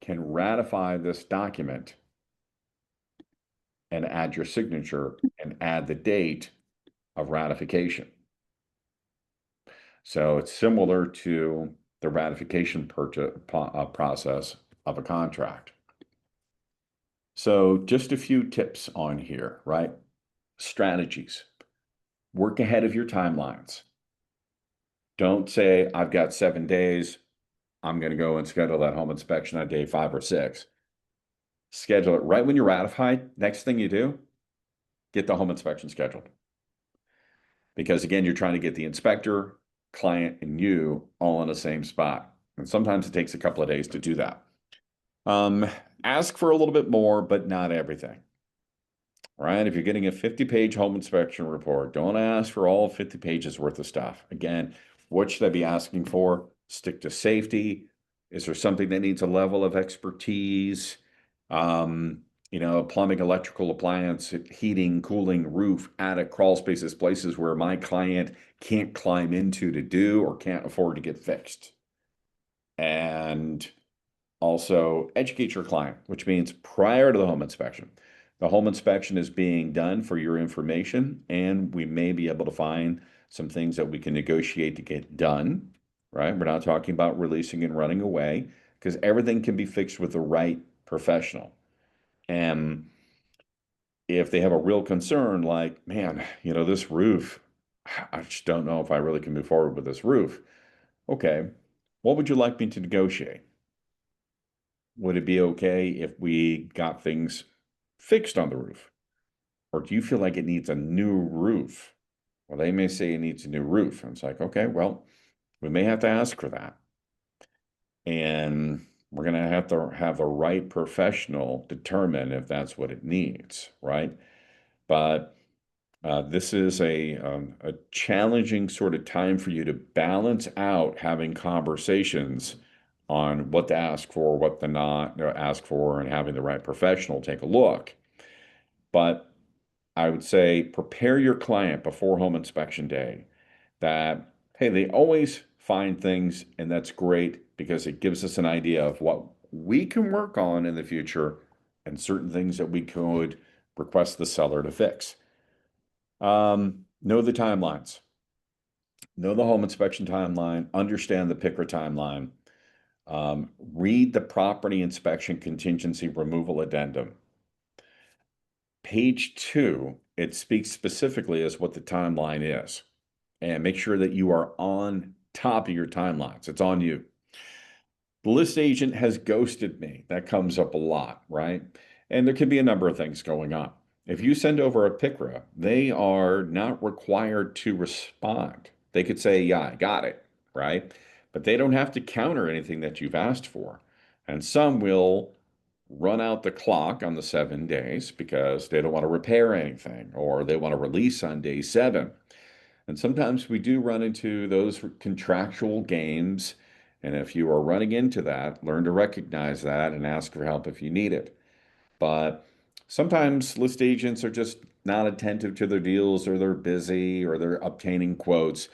Speaker 1: can ratify this document and add your signature and add the date of ratification. So it's similar to the ratification process of a contract. So just a few tips on here, right? Strategies. Work ahead of your timelines. Don't say, I've got 7 days. I'm going to go and schedule that home inspection on day 5 or 6. Schedule it right when you're ratified. Next thing you do, get the home inspection scheduled. Because again, you're trying to get the inspector, client, and you all in the same spot. And sometimes it takes a couple of days to do that. Ask for a little bit more, but not everything. Right? If you're getting a 50-page home inspection report, don't ask for all 50 pages worth of stuff. Again, what should I be asking for? Stick to safety. Is there something that needs a level of expertise? Plumbing, electrical, appliance, heating, cooling, roof, attic, crawl spaces, places where my client can't climb into to do or can't afford to get fixed. And also educate your client, which means prior to the home inspection. The home inspection is being done for your information, and we may be able to find some things that we can negotiate to get done, right? We're not talking about releasing and running away, because everything can be fixed with the right professional. And if they have a real concern, like, man, this roof, I just don't know if I really can move forward with this roof. Okay, what would you like me to negotiate? Would it be okay if we got things fixed on the roof? Or do you feel like it needs a new roof? Well, they may say it needs a new roof. And it's like, okay, well, we may have to ask for that. And we're going to have the right professional determine if that's what it needs, right? But this is a challenging sort of time for you to balance out having conversations on what to ask for, what to not ask for, and having the right professional take a look. But I would say prepare your client before home inspection day that, hey, they always find things, and that's great because it gives us an idea of what we can work on in the future and certain things that we could request the seller to fix. Know the timelines. Know the home inspection timeline. Understand the PICRA timeline. Read the property inspection contingency removal addendum. Page 2, it speaks specifically as what the timeline is. And make sure that you are on top of your timelines. It's on you. The list agent has ghosted me. That comes up a lot, right? And there can be a number of things going on. If you send over a PICRA, they are not required to respond. They could say, yeah, I got it, right? But they don't have to counter anything that you've asked for. And some will run out the clock on the 7 days because they don't want to repair anything or they want to release on day 7. And sometimes we do run into those contractual games. And if you are running into that, learn to recognize that and ask for help if you need it. But sometimes list agents are just not attentive to their deals, or they're busy, or they're obtaining quotes.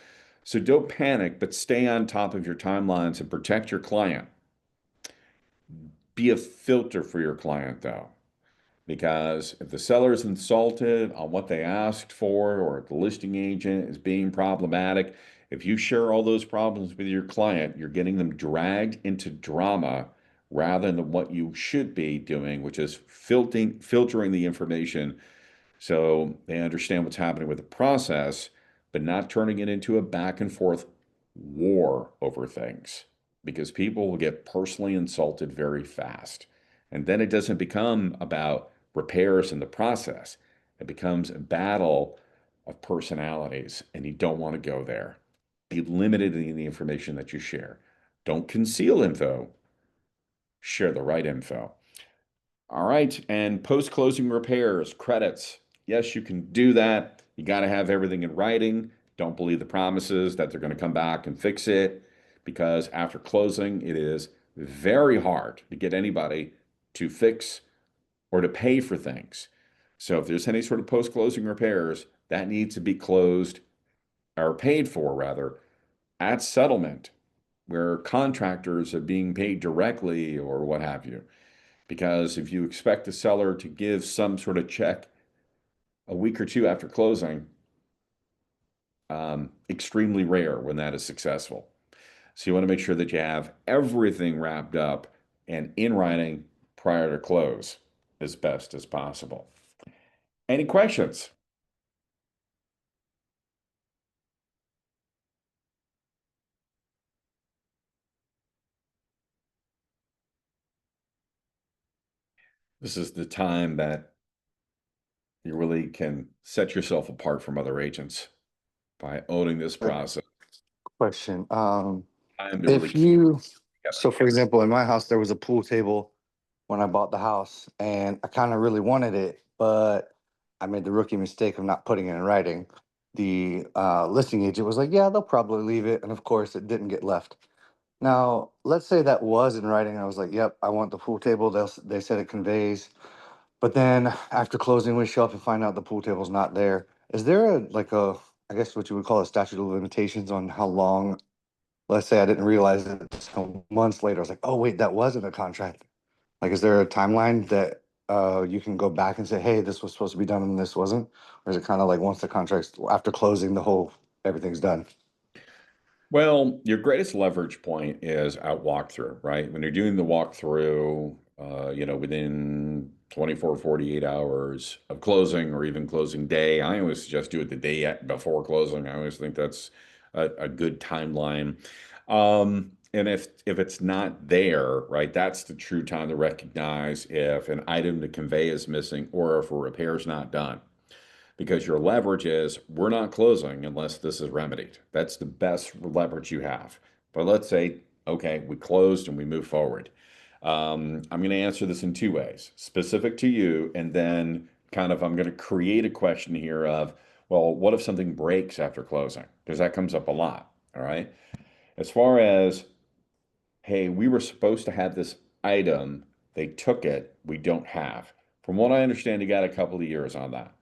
Speaker 1: So don't panic, but stay on top of your timelines and protect your client. Be a filter for your client, though, because if the seller is insulted on what they asked for, or if the listing agent is being problematic, if you share all those problems with your client, you're getting them dragged into drama rather than what you should be doing, which is filtering the information so they understand what's happening with the process, but not turning it into a back and forth war over things, because people will get personally insulted very fast. And then it doesn't become about repairs in the process. It becomes a battle of personalities, and you don't want to go there. Be limited in the information that you share. Don't conceal info, share the right info. All right. And post-closing repairs, credits. Yes, you can do that. You got to have everything in writing. Don't believe the promises that they're going to come back and fix it, because after closing, it is very hard to get anybody to fix or to pay for things. So if there's any sort of post-closing repairs, that needs to be closed or paid for rather at settlement, where contractors are being paid directly or what have you. Because if you expect the seller to give some sort of check a week or two after closing, extremely rare when that is successful. So you want to make sure that you have everything wrapped up and in writing prior to close as best as possible. Any questions? This is the time that you really can set yourself apart from other agents by owning this process.
Speaker 2: Question.
Speaker 1: Time to really
Speaker 2: If
Speaker 1: keep
Speaker 2: you,
Speaker 1: it
Speaker 2: so for example, in my house, there was a pool table when I bought the house, and I kind of really wanted it, but I made the rookie mistake of not putting it in writing. The listing agent was like, "Yeah, they'll probably leave it," and of course, it didn't get left. Now, let's say that was in writing. I was like, "Yep, I want the pool table." They said it conveys, but then after closing, we show up and find out the pool table's not there. Is there I guess what you would call a statute of limitations on how long? Let's say I didn't realize it until months later. I was like, oh, wait, that wasn't a contract. Like, is there a timeline that you can go back and say, hey, this was supposed to be done and this wasn't? Or is it kind of like once the contract's after closing, everything's done?
Speaker 1: Well, your greatest leverage point is at walkthrough, right? When you're doing the walkthrough, within 24, 48 hours of closing, or even closing day, I always suggest do it the day before closing. I always think that's a good timeline. And if it's not there, right, that's the true time to recognize if an item to convey is missing or if a repair is not done, because your leverage is we're not closing unless this is remedied. That's the best leverage you have. But let's say, okay, we closed and we move forward. I'm going to answer this in two ways, specific to you, and then kind of I'm going to create a question here of, well, what if something breaks after closing? Because that comes up a lot. All right. As far as, hey, we were supposed to have this item, they took it, we don't have. From what I understand, you got a couple of years on that.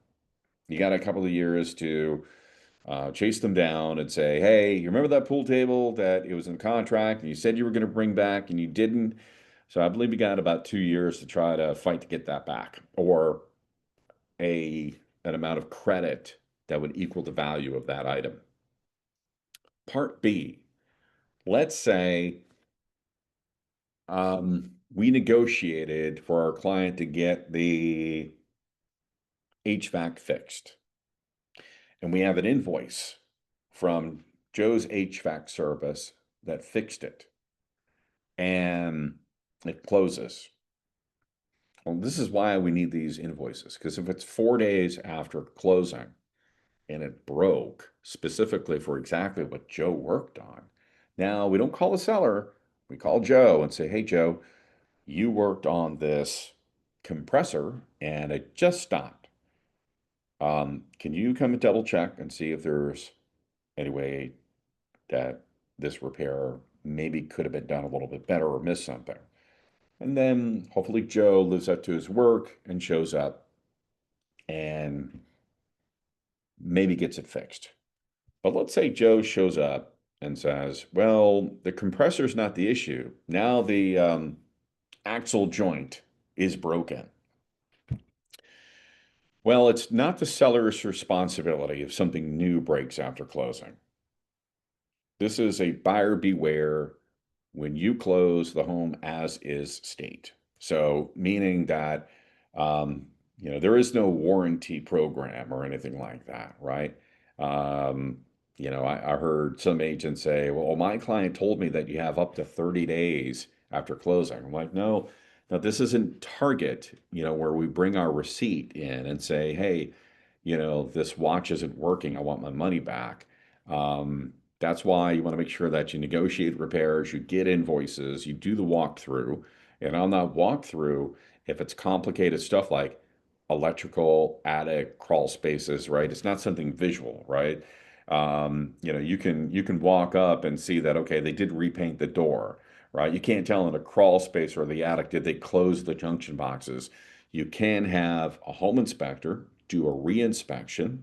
Speaker 1: You got a couple of years to chase them down and say, hey, you remember that pool table that it was in contract and you said you were going to bring back and you didn't? So I believe you got about 2 years to try to fight to get that back, or an amount of credit that would equal the value of that item. Part B, let's say we negotiated for our client to get the HVAC fixed, and we have an invoice from Joe's HVAC service that fixed it, and it closes. Well, this is why we need these invoices, because if it's 4 days after closing and it broke specifically for exactly what Joe worked on, now we don't call the seller, we call Joe and say, hey, Joe, you worked on this compressor and it just stopped. Can you come and double check and see if there's anyway, that this repair maybe could have been done a little bit better or missed something. And then hopefully Joe lives up to his work and shows up and maybe gets it fixed. But let's say Joe shows up and says, well, the compressor's not the issue. Now the axle joint is broken. Well, it's not the seller's responsibility if something new breaks after closing. This is a buyer beware when you close the home as is state. So, meaning that, there is no warranty program or anything like that, right? Um, I heard some agents say, well, my client told me that you have up to 30 days after closing. I'm like, no, no, this isn't Target, where we bring our receipt in and say, hey, this watch isn't working. I want my money back. That's why you want to make sure that you negotiate repairs, you get invoices, you do the walkthrough. And on that walkthrough, if it's complicated stuff like electrical, attic, crawl spaces, right? It's not something visual, right? You can walk up and see that, okay, they did repaint the door, right? You can't tell in a crawl space or the attic, did they close the junction boxes? You can have a home inspector do a reinspection,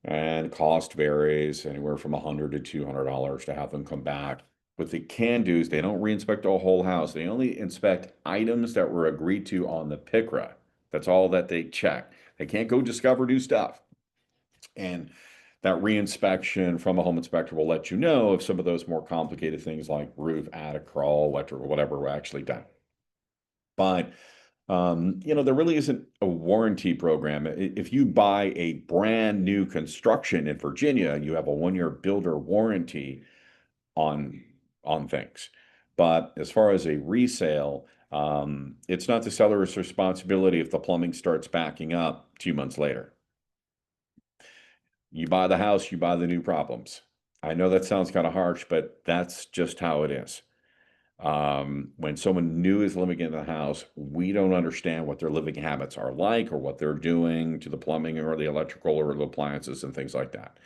Speaker 1: and cost varies anywhere from $100 to $200 to have them come back. What they can do is they don't reinspect a whole house. They only inspect items that were agreed to on the PICRA. That's all that they check. They can't go discover new stuff. And that reinspection from a home inspector will let you know if some of those more complicated things like roof, attic, crawl, electric, or whatever were actually done. But there really isn't a warranty program. If you buy a brand new construction in Virginia, you have a 1-year builder warranty on on things. But as far as a resale, it's not the seller's responsibility if the plumbing starts backing up 2 months later. You buy the house, you buy the new problems. I know that sounds kind of harsh, but that's just how it is. When someone new is living in the house, we don't understand what their living habits are like or what they're doing to the plumbing or the electrical or the appliances and things like that.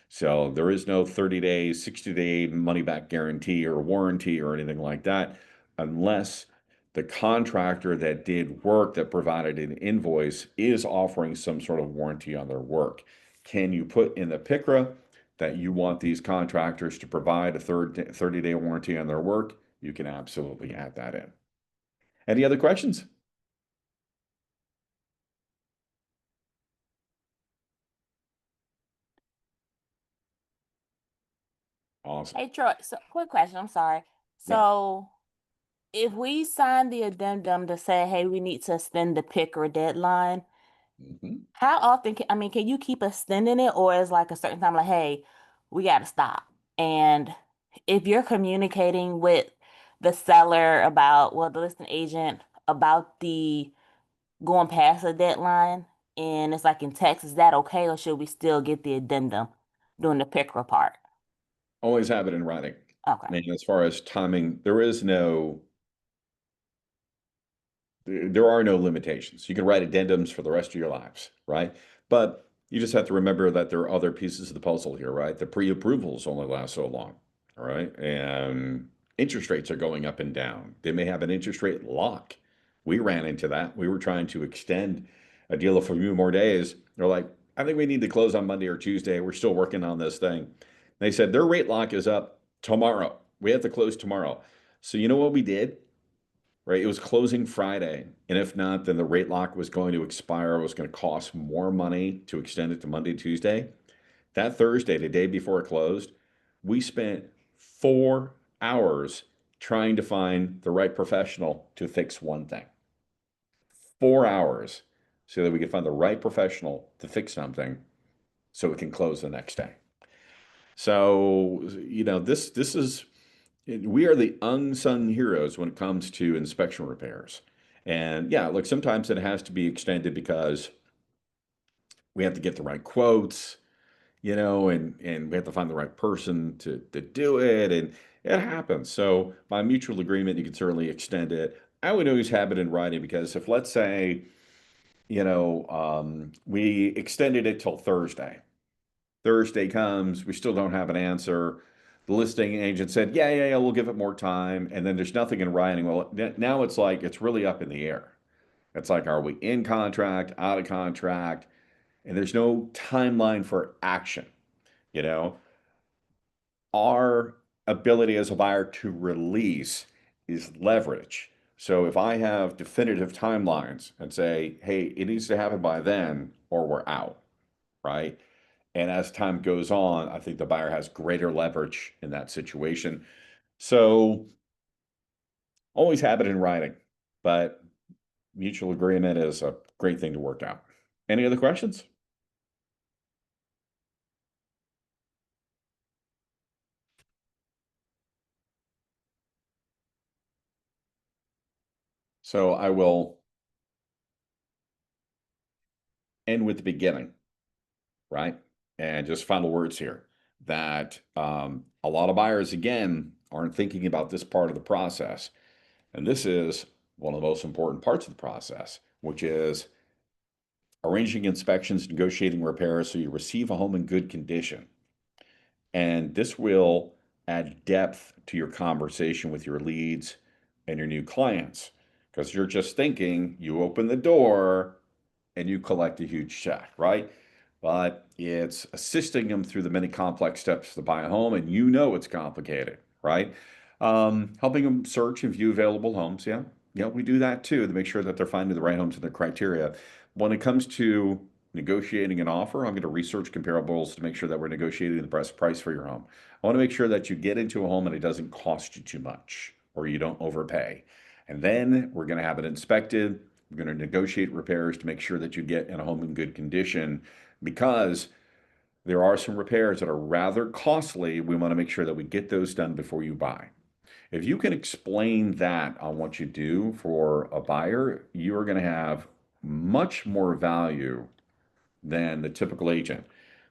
Speaker 1: So there is no 30 days, 60-day money back guarantee or warranty or anything like that, unless the contractor that did work that provided an invoice is offering some sort of warranty on their work. Can you put in the PICRA that you want these contractors to provide a 30-day warranty on their work? You can absolutely add that in. Any other questions? Awesome.
Speaker 3: Hey Troy, so quick question, I'm sorry.
Speaker 1: Yeah.
Speaker 3: So if we sign the addendum to say, hey, we need to extend the PICRA deadline,
Speaker 1: Mhm.
Speaker 3: how often can you keep extending it, or is like a certain time like, hey, we gotta stop? And if you're communicating with the seller about, well, the listing agent about the going past the deadline and it's like in text, is that okay, or should we still get the addendum doing the PICRA part?
Speaker 1: Always have it in writing.
Speaker 3: Okay.
Speaker 1: And as far as timing, there are no limitations. You can write addendums for the rest of your lives, right? But you just have to remember that there are other pieces of the puzzle here, right? The pre-approvals only last so long, all right? And interest rates are going up and down. They may have an interest rate lock. We ran into that. We were trying to extend a deal for a few more days. They're like, I think we need to close on Monday or Tuesday. We're still working on this thing. They said their rate lock is up tomorrow. We have to close tomorrow. So you know what we did? Right? It was closing Friday. And if not, then the rate lock was going to expire. It was going to cost more money to extend it to Monday, Tuesday. That Thursday, the day before it closed, we spent 4 hours trying to find the right professional to fix one thing. 4 hours so that we could find the right professional to fix something so it can close the next day. So, this is we are the unsung heroes when it comes to inspection repairs. And yeah, look, sometimes it has to be extended because we have to get the right quotes, and we have to find the right person to do it. And it happens. So by mutual agreement, you can certainly extend it. I would always have it in writing because if let's say, we extended it till Thursday, Thursday comes, we still don't have an answer. The listing agent said, yeah, we'll give it more time. And then there's nothing in writing. Well, now it's like, it's really up in the air. It's like, are we in contract, out of contract? And there's no timeline for action. You know, our ability as a buyer to release is leverage. So if I have definitive timelines and say, hey, it needs to happen by then or we're out, right? And as time goes on, I think the buyer has greater leverage in that situation. So always have it in writing, but mutual agreement is a great thing to work out. Any other questions? So I will end with the beginning, right? And just final words here that a lot of buyers, again, aren't thinking about this part of the process. And this is one of the most important parts of the process, which is arranging inspections, negotiating repairs so you receive a home in good condition. And this will add depth to your conversation with your leads and your new clients because you're just thinking you open the door and you collect a huge check, right? But it's assisting them through the many complex steps to buy a home, and you know it's complicated, right? Helping them search and view available homes. Yeah, we do that too to make sure that they're finding the right homes in their criteria. When it comes to negotiating an offer, I'm going to research comparables to make sure that we're negotiating the best price for your home. I want to make sure that you get into a home and it doesn't cost you too much or you don't overpay. And then we're going to have it inspected. We're going to negotiate repairs to make sure that you get in a home in good condition because there are some repairs that are rather costly. We want to make sure that we get those done before you buy. If you can explain that on what you do for a buyer, you're going to have much more value than the typical agent.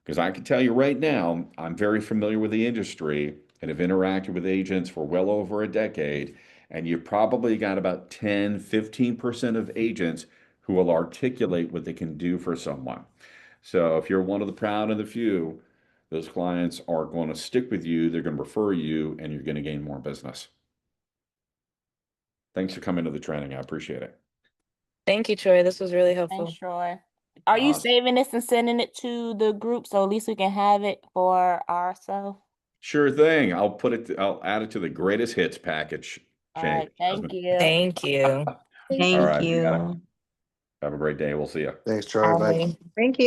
Speaker 1: Because I can tell you right now, I'm very familiar with the industry and have interacted with agents for well over a decade. And you've probably got about 10, 15% of agents who will articulate what they can do for someone. So if you're one of the proud and the few, those clients are going to stick with you, they're going to refer you, and you're going to gain more business. Thanks for coming to the training. I appreciate it.
Speaker 4: Thank you, Troy. This was really helpful.
Speaker 3: Thanks, Troy. Are you
Speaker 1: Awesome.
Speaker 3: saving this and sending it to the group so at least we can have it for ourselves?
Speaker 1: Sure thing. I'll add it to the greatest hits package.
Speaker 3: All right, thank you.
Speaker 4: Thank you.
Speaker 1: All
Speaker 5: Thank
Speaker 1: right, you got it.
Speaker 5: you.
Speaker 1: Have a great day. We'll see you.
Speaker 2: Thanks, Troy. Bye.
Speaker 4: Bye.
Speaker 5: Thank you.